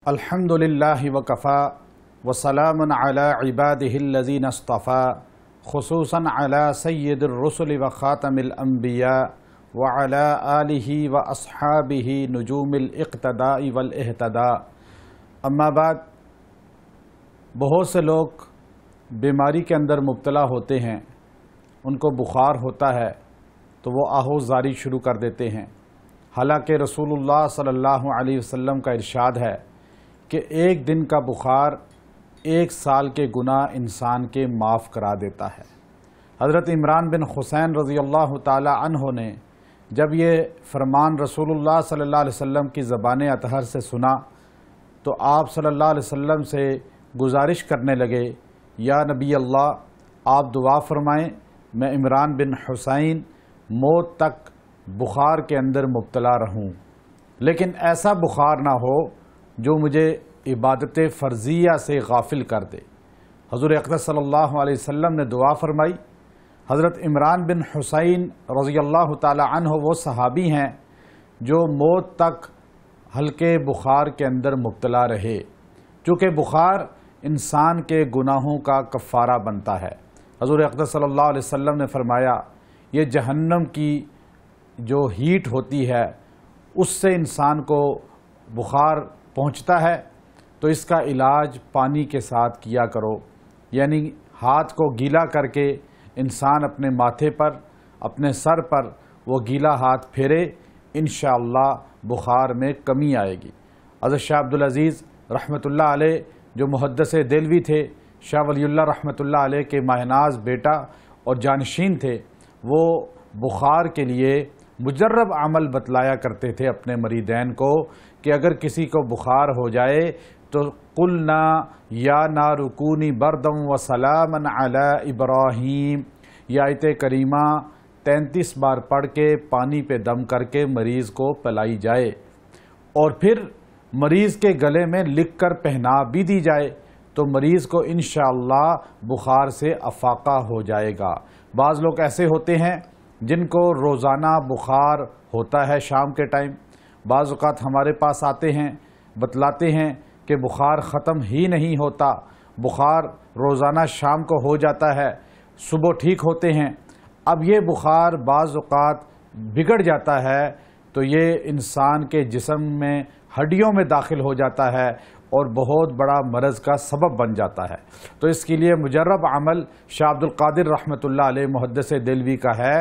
الحمدللہ وکفا وسلام علی عبادہ الذین اصطفا خصوصاً علی سید الرسل وخاتم الانبیاء وعلی آلہ واصحابہ نجوم الاقتداء والاہتداء. اما بعد، بہت سے لوگ بیماری کے اندر مبتلا ہوتے ہیں، ان کو بخار ہوتا ہے تو وہ آہوز زاری شروع کر دیتے ہیں، حالانکہ رسول اللہ صلی اللہ علیہ وسلم کا ارشاد ہے کہ ایک دن کا بخار 1 سال کے گناہ انسان کے معاف کرا دیتا ہے. حضرت عمران بن حسین رضی اللہ تعالی عنہ نے جب یہ فرمان رسول اللہ صلی اللہ علیہ وسلم کی زبان اطہر سے سنا تو آپ صلی اللہ علیہ وسلم سے گزارش کرنے لگے، یا نبی اللہ، آپ دعا فرمائیں، میں عمران بن حسین موت تک بخار کے اندر مبتلا رہوں، لیکن ایسا بخار نہ ہو جو مجھے عبادت فرضیہ سے غافل کر دے. حضور اقدس صلی اللہ علیہ وسلم نے دعا فرمائی. حضرت عمران بن حسین رضی اللہ تعالی عنہ وہ صحابی ہیں جو موت تک ہلکے بخار کے اندر مبتلا رہے، چونکہ بخار انسان کے گناہوں کا کفارہ بنتا ہے. حضور اقدس صلی اللہ علیہ وسلم نے فرمایا، یہ جہنم کی جو ہیٹ ہوتی ہے اس سے انسان کو بخار پہنچتا ہے، تو اس کا علاج پانی کے ساتھ کیا کرو، یعنی ہاتھ کو گیلا کر کے انسان اپنے ماتھے پر، اپنے سر پر وہ گیلا ہاتھ پھیرے، انشاءاللہ بخار میں کمی آئے گی. حضرت شاہ عبدالعزیز رحمۃ اللہ علیہ جو محدث دہلوی تھے، شاہ ولی اللہ رحمۃ اللہ علیہ کے ماہناز بیٹا اور جانشین تھے، وہ بخار کے لیے مجرب عمل بتلایا کرتے تھے اپنے مریدین کو کہ اگر کسی کو بخار ہو جائے تو قلنا یا نار کونی بردم و سلاما علی ابراہیم، یہ آیت کریمہ 33 بار پڑھ کے پانی پہ دم کر کے مریض کو پلائی جائے، اور پھر مریض کے گلے میں لکھ کر پہنا بھی دی جائے تو مریض کو انشاءاللہ بخار سے افاقہ ہو جائے گا. بعض لوگ ایسے ہوتے ہیں جن کو روزانہ بخار ہوتا ہے شام کے ٹائم، بعض اوقات ہمارے پاس آتے ہیں، بتلاتے ہیں کہ بخار ختم ہی نہیں ہوتا، بخار روزانہ شام کو ہو جاتا ہے، صبح ٹھیک ہوتے ہیں. اب یہ بخار بعض اوقات بگڑ جاتا ہے تو یہ انسان کے جسم میں ہڈیوں میں داخل ہو جاتا ہے اور بہت بڑا مرض کا سبب بن جاتا ہے. تو اس کے لیے مجرب عمل شاہ عبد القادر رحمۃ اللہ علیہ محدث دہلوی کا ہے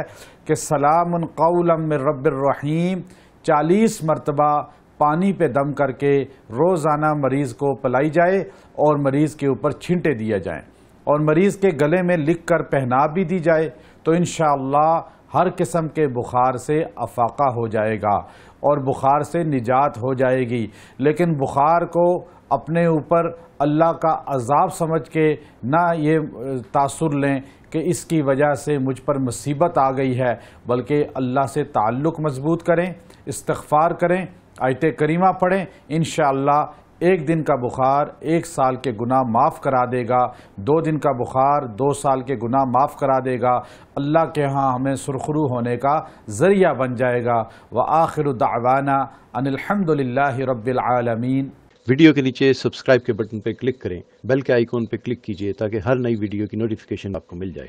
کہ سلام قولا من رب الرحیم 40 مرتبہ پانی پہ دم کر کے روزانہ مریض کو پلائی جائے اور مریض کے اوپر چھینٹے دیا جائیں اور مریض کے گلے میں لکھ کر پہنا بھی دی جائے تو انشاءاللہ ہر قسم کے بخار سے افاقہ ہو جائے گا اور بخار سے نجات ہو جائے گی. لیکن بخار کو اپنے اوپر اللہ کا عذاب سمجھ کے نہ یہ تاثر لیں کہ اس کی وجہ سے مجھ پر مصیبت آ گئی ہے، بلکہ اللہ سے تعلق مضبوط کریں، استغفار کریں، آیت کریمہ پڑھیں، انشاءاللہ 1 دن کا بخار 1 سال کے گناہ معاف کرا دے گا، 2 دن کا بخار 2 سال کے گناہ معاف کرا دے گا، اللہ کے ہاں ہمیں سرخرو ہونے کا ذریعہ بن جائے گا. وآخر دعوانا ان الحمدللہ رب العالمین. ویڈیو کے نیچے سبسکرائب کے بٹن پہ کلک کریں، بیل کے آئیکن پہ کلک کیجئے تاکہ ہر نئی ویڈیو کی نوٹیفیکیشن آپ کو مل جائے.